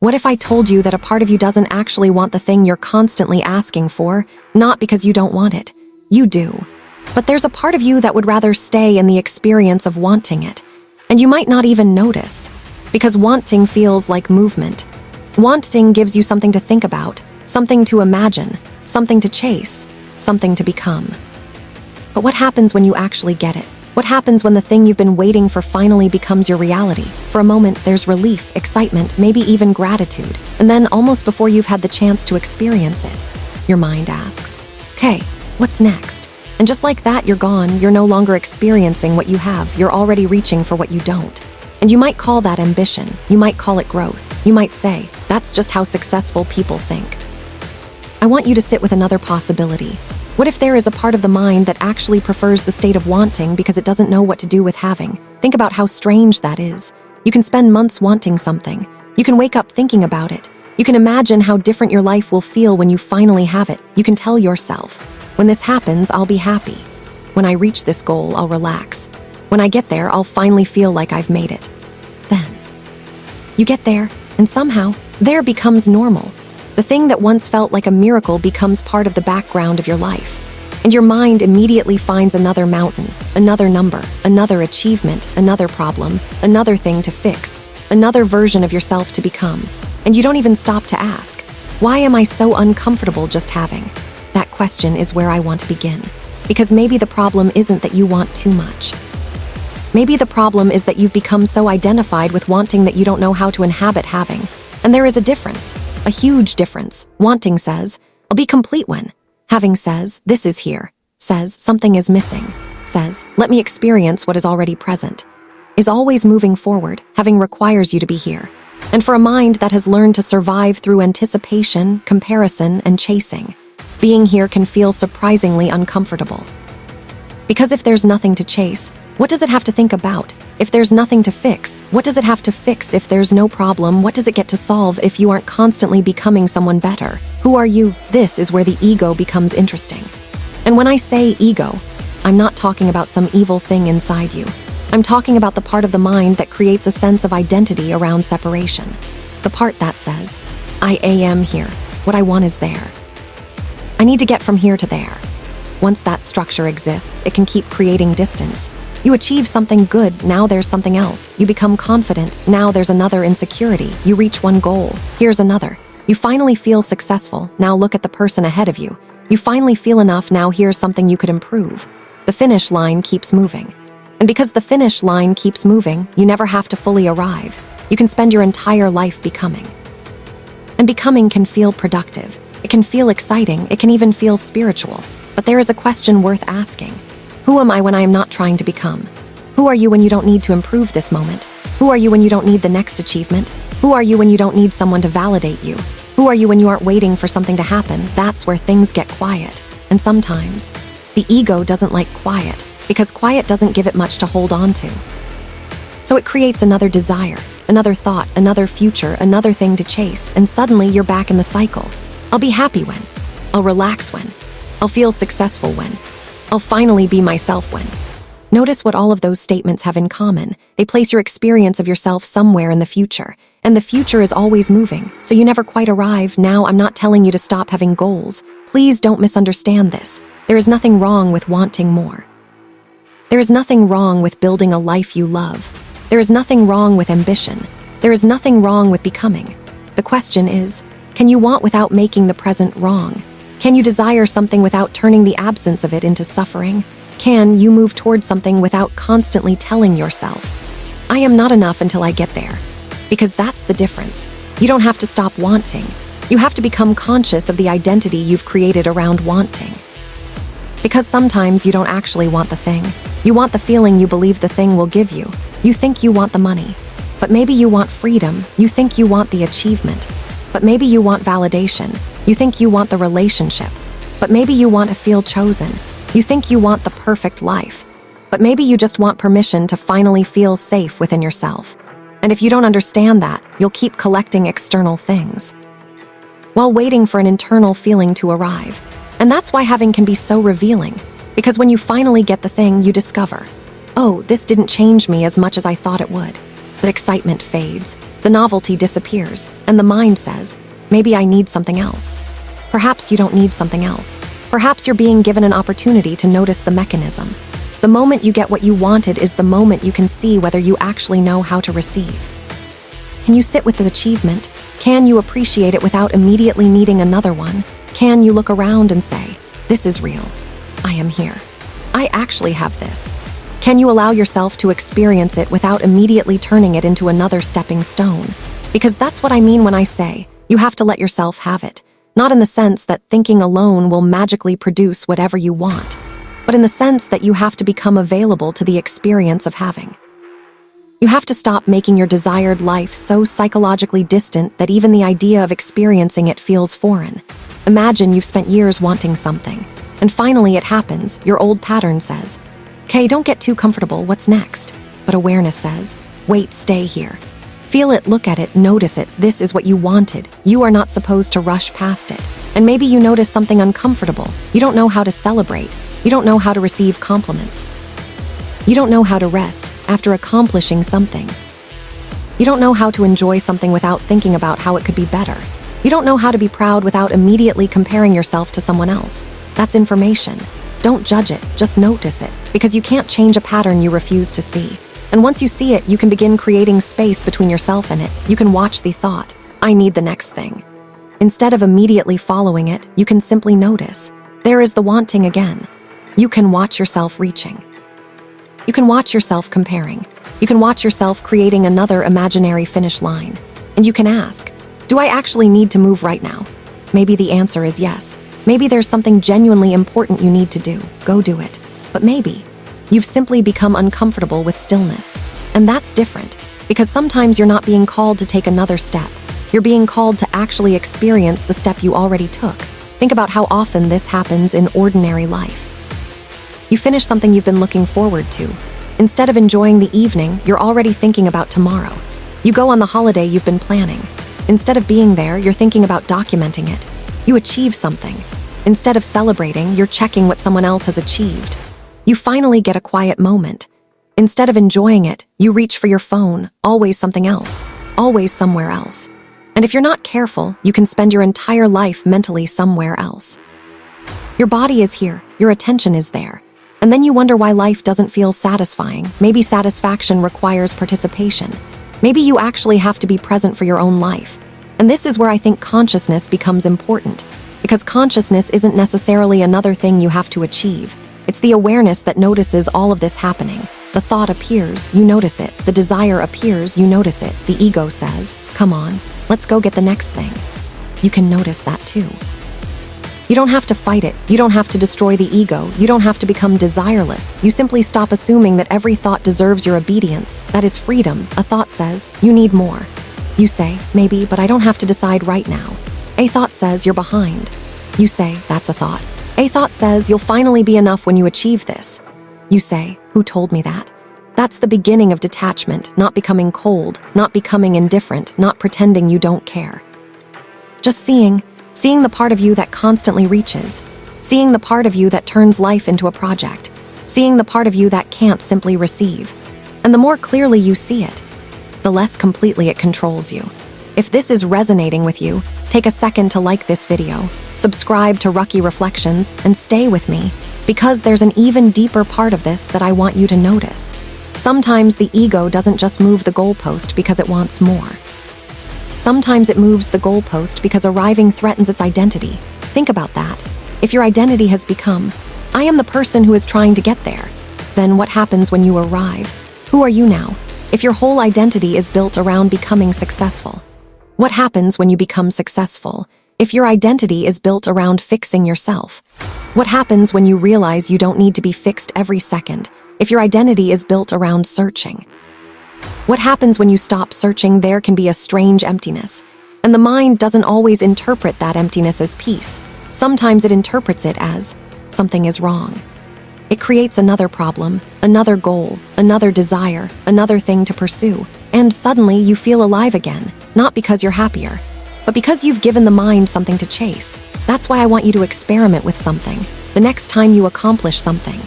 What if I told you that a part of you doesn't actually want the thing you're constantly asking for, not because you don't want it? You do. But there's a part of you that would rather stay in the experience of wanting it. And you might not even notice, because wanting feels like movement. Wanting gives you something to think about, something to imagine, something to chase, something to become. But what happens when you actually get it? What happens when the thing you've been waiting for finally becomes your reality? For a moment, there's relief, excitement, maybe even gratitude. And then, almost before you've had the chance to experience it, your mind asks, "Okay, what's next?" And just like that, you're gone. You're no longer experiencing what you have. You're already reaching for what you don't. And you might call that ambition. You might call it growth. You might say, that's just how successful people think. I want you to sit with another possibility. What if there is a part of the mind that actually prefers the state of wanting because it doesn't know what to do with having? Think about how strange that is. You can spend months wanting something. You can wake up thinking about it. You can imagine how different your life will feel when you finally have it. You can tell yourself, when this happens, I'll be happy. When I reach this goal, I'll relax. When I get there, I'll finally feel like I've made it. Then, you get there, and somehow, there becomes normal. The thing that once felt like a miracle becomes part of the background of your life. And your mind immediately finds another mountain, another number, another achievement, another problem, another thing to fix, another version of yourself to become. And you don't even stop to ask, why am I so uncomfortable just having? That question is where I want to begin. Because maybe the problem isn't that you want too much. Maybe the problem is that you've become so identified with wanting that you don't know how to inhabit having. And there is a difference, a huge difference. Wanting says, I'll be complete when. Having says, this is here. Says, something is missing. Says, let me experience what is already present. Is always moving forward. Having requires you to be here. And for a mind that has learned to survive through anticipation, comparison, and chasing, being here can feel surprisingly uncomfortable. Because if there's nothing to chase, what does it have to think about? If there's nothing to fix, what does it have to fix? If there's no problem, what does it get to solve if you aren't constantly becoming someone better? Who are you? This is where the ego becomes interesting. And when I say ego, I'm not talking about some evil thing inside you. I'm talking about the part of the mind that creates a sense of identity around separation. The part that says, I am here. What I want is there. I need to get from here to there. Once that structure exists, it can keep creating distance. You achieve something good, now there's something else. You become confident, now there's another insecurity. You reach one goal, here's another. You finally feel successful, now look at the person ahead of you. You finally feel enough, now here's something you could improve. The finish line keeps moving. And because the finish line keeps moving, you never have to fully arrive. You can spend your entire life becoming. And becoming can feel productive. It can feel exciting. It can even feel spiritual. But there is a question worth asking. Who am I when I am not trying to become? Who are you when you don't need to improve this moment? Who are you when you don't need the next achievement? Who are you when you don't need someone to validate you? Who are you when you aren't waiting for something to happen? That's where things get quiet. And sometimes, the ego doesn't like quiet, because quiet doesn't give it much to hold on to. So it creates another desire, another thought, another future, another thing to chase, and suddenly you're back in the cycle. I'll be happy when. I'll relax when. I'll feel successful when. I'll finally be myself when. Notice what all of those statements have in common. They place your experience of yourself somewhere in the future. And the future is always moving, so you never quite arrive. Now, I'm not telling you to stop having goals. Please don't misunderstand this. There is nothing wrong with wanting more. There is nothing wrong with building a life you love. There is nothing wrong with ambition. There is nothing wrong with becoming. The question is, can you want without making the present wrong? Can you desire something without turning the absence of it into suffering? Can you move towards something without constantly telling yourself, I am not enough until I get there? Because that's the difference. You don't have to stop wanting. You have to become conscious of the identity you've created around wanting. Because sometimes you don't actually want the thing. You want the feeling you believe the thing will give you. You think you want the money. But maybe you want freedom. You think you want the achievement. But maybe you want validation. You think you want the relationship. But maybe you want to feel chosen. You think you want the perfect life. But maybe you just want permission to finally feel safe within yourself. And if you don't understand that, you'll keep collecting external things while waiting for an internal feeling to arrive. And that's why having can be so revealing. Because when you finally get the thing, you discover, oh, this didn't change me as much as I thought it would. The excitement fades. The novelty disappears, and the mind says, maybe I need something else. Perhaps you don't need something else. Perhaps you're being given an opportunity to notice the mechanism. The moment you get what you wanted is the moment you can see whether you actually know how to receive. Can you sit with the achievement? Can you appreciate it without immediately needing another one? Can you look around and say, this is real. I am here. I actually have this. Can you allow yourself to experience it without immediately turning it into another stepping stone? Because that's what I mean when I say, you have to let yourself have it. Not in the sense that thinking alone will magically produce whatever you want, but in the sense that you have to become available to the experience of having. You have to stop making your desired life so psychologically distant that even the idea of experiencing it feels foreign. Imagine you've spent years wanting something, and finally it happens. Your old pattern says, "Okay, don't get too comfortable, what's next?" But awareness says, "Wait, stay here. Feel it, look at it, notice it. This is what you wanted. You are not supposed to rush past it." And maybe you notice something uncomfortable. You don't know how to celebrate. You don't know how to receive compliments. You don't know how to rest after accomplishing something. You don't know how to enjoy something without thinking about how it could be better. You don't know how to be proud without immediately comparing yourself to someone else. That's information. Don't judge it, just notice it, because you can't change a pattern you refuse to see. And once you see it, you can begin creating space between yourself and it. You can watch the thought, I need the next thing. Instead of immediately following it, you can simply notice. There is the wanting again. You can watch yourself reaching. You can watch yourself comparing. You can watch yourself creating another imaginary finish line. And you can ask, do I actually need to move right now? Maybe the answer is yes. Maybe there's something genuinely important you need to do. Go do it. But maybe you've simply become uncomfortable with stillness. And that's different, because sometimes you're not being called to take another step. You're being called to actually experience the step you already took. Think about how often this happens in ordinary life. You finish something you've been looking forward to. Instead of enjoying the evening, you're already thinking about tomorrow. You go on the holiday you've been planning. Instead of being there, you're thinking about documenting it. You achieve something. Instead of celebrating, you're checking what someone else has achieved. You finally get a quiet moment. Instead of enjoying it, you reach for your phone, always something else, always somewhere else. And if you're not careful, you can spend your entire life mentally somewhere else. Your body is here, your attention is there. And then you wonder why life doesn't feel satisfying. Maybe satisfaction requires participation. Maybe you actually have to be present for your own life. And this is where I think consciousness becomes important. Because consciousness isn't necessarily another thing you have to achieve. It's the awareness that notices all of this happening. The thought appears, you notice it. The desire appears, you notice it. The ego says, come on, let's go get the next thing. You can notice that too. You don't have to fight it. You don't have to destroy the ego. You don't have to become desireless. You simply stop assuming that every thought deserves your obedience. That is freedom. A thought says, you need more. You say, maybe, but I don't have to decide right now. A thought says, you're behind. You say, that's a thought. A thought says, you'll finally be enough when you achieve this. You say, who told me that? That's the beginning of detachment, not becoming cold, not becoming indifferent, not pretending you don't care. Just seeing the part of you that constantly reaches, seeing the part of you that turns life into a project, seeing the part of you that can't simply receive. And the more clearly you see it, the less completely it controls you. If this is resonating with you, take a second to like this video, subscribe to Rukky Reflections, and stay with me, because there's an even deeper part of this that I want you to notice. Sometimes the ego doesn't just move the goalpost because it wants more. Sometimes it moves the goalpost because arriving threatens its identity. Think about that. If your identity has become, I am the person who is trying to get there, then what happens when you arrive? Who are you now? If your whole identity is built around becoming successful, what happens when you become successful? If your identity is built around fixing yourself, what happens when you realize you don't need to be fixed every second? If your identity is built around searching, what happens when you stop searching? There can be a strange emptiness, and the mind doesn't always interpret that emptiness as peace. Sometimes it interprets it as something is wrong. It creates another problem, another goal, another desire, another thing to pursue, and suddenly you feel alive again, not because you're happier, but because you've given the mind something to chase. That's why I want you to experiment with something the next time you accomplish something.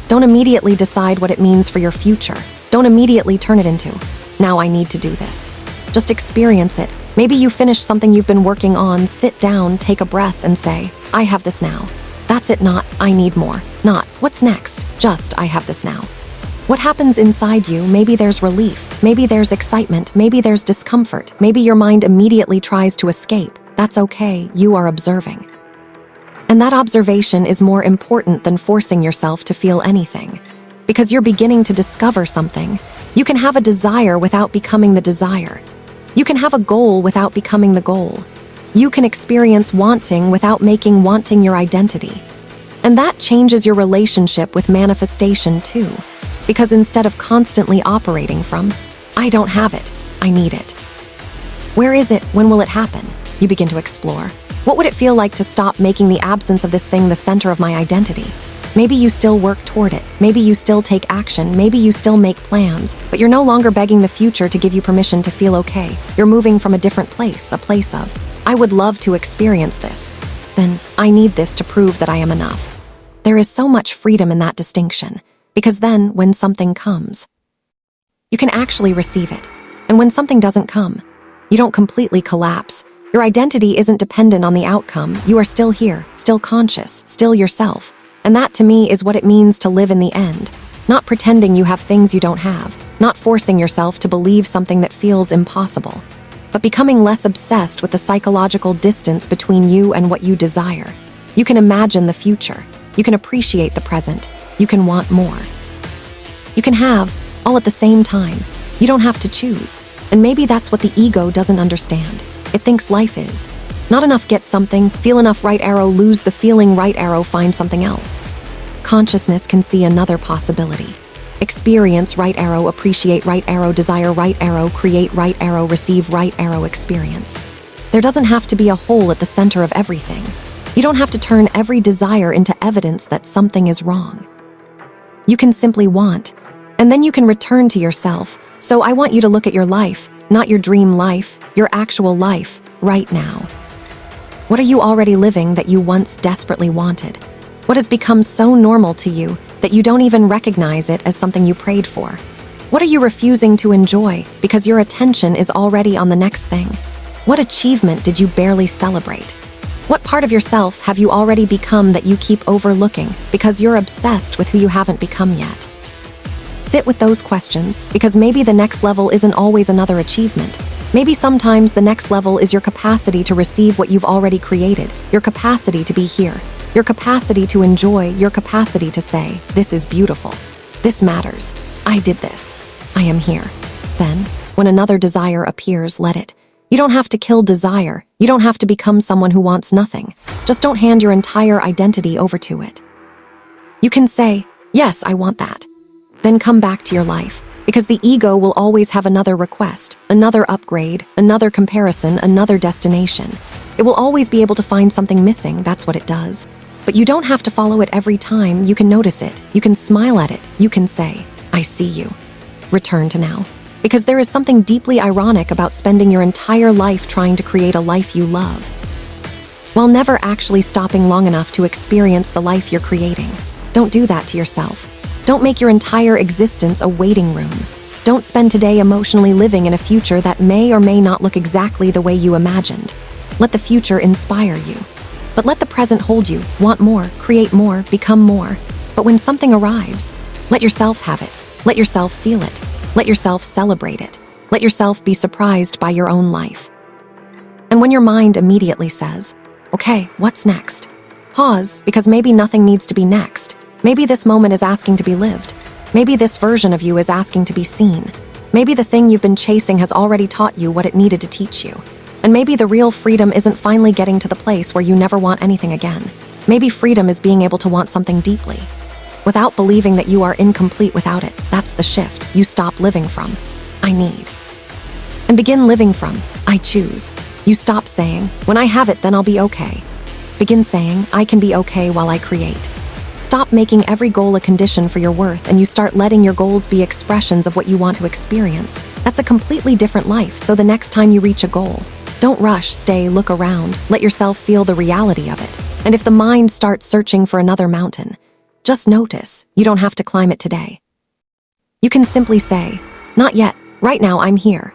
Don't immediately decide what it means for your future. Don't immediately turn it into, now I need to do this. Just experience it. Maybe you finished something you've been working on, sit down, take a breath, and say, I have this now. That's it, not, I need more. Not, what's next? Just, I have this now. What happens inside you? Maybe there's relief. Maybe there's excitement. Maybe there's discomfort. Maybe your mind immediately tries to escape. That's okay, you are observing. And that observation is more important than forcing yourself to feel anything. Because you're beginning to discover something. You can have a desire without becoming the desire. You can have a goal without becoming the goal. You can experience wanting without making wanting your identity. And that changes your relationship with manifestation too. Because instead of constantly operating from, I don't have it, I need it. Where is it? When will it happen? You begin to explore. What would it feel like to stop making the absence of this thing the center of my identity? Maybe you still work toward it. Maybe you still take action. Maybe you still make plans. But you're no longer begging the future to give you permission to feel okay. You're moving from a different place, a place of, I would love to experience this. Then, I need this to prove that I am enough. There is so much freedom in that distinction. Because then, when something comes, you can actually receive it. And when something doesn't come, you don't completely collapse. Your identity isn't dependent on the outcome. You are still here, still conscious, still yourself. And that, to me, is what it means to live in the end. Not pretending you have things you don't have. Not forcing yourself to believe something that feels impossible. But becoming less obsessed with the psychological distance between you and what you desire. You can imagine the future. You can appreciate the present. You can want more. You can have, all at the same time. You don't have to choose. And maybe that's what the ego doesn't understand. It thinks life is. Not enough, get something, feel enough, right arrow, lose the feeling, right arrow, find something else. Consciousness can see another possibility. Experience, right arrow, appreciate, right arrow, desire, right arrow, create, right arrow, receive, right arrow, experience. There doesn't have to be a hole at the center of everything. You don't have to turn every desire into evidence that something is wrong. You can simply want, and then you can return to yourself. So I want you to look at your life, not your dream life, your actual life, right now. What are you already living that you once desperately wanted? What has become so normal to you that you don't even recognize it as something you prayed for? What are you refusing to enjoy because your attention is already on the next thing? What achievement did you barely celebrate? What part of yourself have you already become that you keep overlooking because you're obsessed with who you haven't become yet? Sit with those questions, because maybe the next level isn't always another achievement. Maybe sometimes the next level is your capacity to receive what you've already created, your capacity to be here, your capacity to enjoy, your capacity to say, this is beautiful, this matters, I did this, I am here. Then, when another desire appears, let it. You don't have to kill desire. You don't have to become someone who wants nothing. Just don't hand your entire identity over to it. You can say, yes, I want that. Then come back to your life, because the ego will always have another request, another upgrade, another comparison, another destination. It will always be able to find something missing, that's what it does. But you don't have to follow it every time. You can notice it. You can smile at it. You can say, I see you. Return to now. Because there is something deeply ironic about spending your entire life trying to create a life you love, while never actually stopping long enough to experience the life you're creating. Don't do that to yourself. Don't make your entire existence a waiting room. Don't spend today emotionally living in a future that may or may not look exactly the way you imagined. Let the future inspire you. But let the present hold you. Want more, create more, become more. But when something arrives, let yourself have it. Let yourself feel it. Let yourself celebrate it. Let yourself be surprised by your own life. And when your mind immediately says, okay, what's next? Pause, because maybe nothing needs to be next. Maybe this moment is asking to be lived. Maybe this version of you is asking to be seen. Maybe the thing you've been chasing has already taught you what it needed to teach you. And maybe the real freedom isn't finally getting to the place where you never want anything again. Maybe freedom is being able to want something deeply, without believing that you are incomplete without it. That's the shift. You stop living from, I need, and begin living from, I choose. You stop saying, when I have it, then I'll be okay. Begin saying, I can be okay while I create. Stop making every goal a condition for your worth, and you start letting your goals be expressions of what you want to experience. That's a completely different life. So the next time you reach a goal, don't rush, stay, look around, let yourself feel the reality of it. And if the mind starts searching for another mountain, just notice. You don't have to climb it today. You can simply say, not yet, right now I'm here.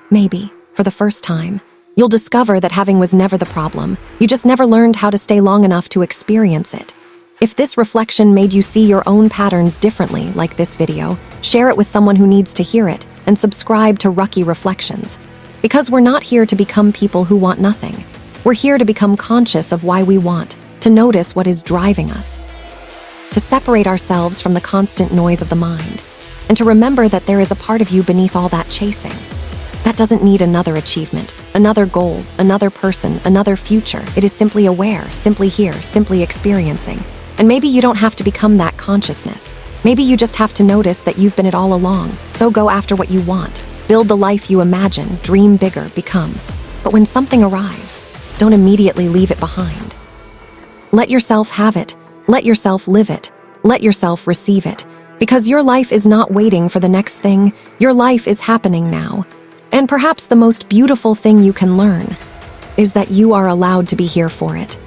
Maybe, for the first time. You'll discover that having was never the problem. You just never learned how to stay long enough to experience it. If this reflection made you see your own patterns differently, like this video, share it with someone who needs to hear it, and subscribe to Rukky Reflections. Because we're not here to become people who want nothing. We're here to become conscious of why we want, to notice what is driving us, to separate ourselves from the constant noise of the mind, and to remember that there is a part of you beneath all that chasing. That doesn't need another achievement, another goal, another person, another future. It is simply aware, simply here, simply experiencing. And maybe you don't have to become that consciousness. Maybe you just have to notice that you've been it all along. So go after what you want. Build the life you imagine, dream bigger, become. But when something arrives, don't immediately leave it behind. Let yourself have it. Let yourself live it. Let yourself receive it. Because your life is not waiting for the next thing. Your life is happening now. And perhaps the most beautiful thing you can learn is that you are allowed to be here for it.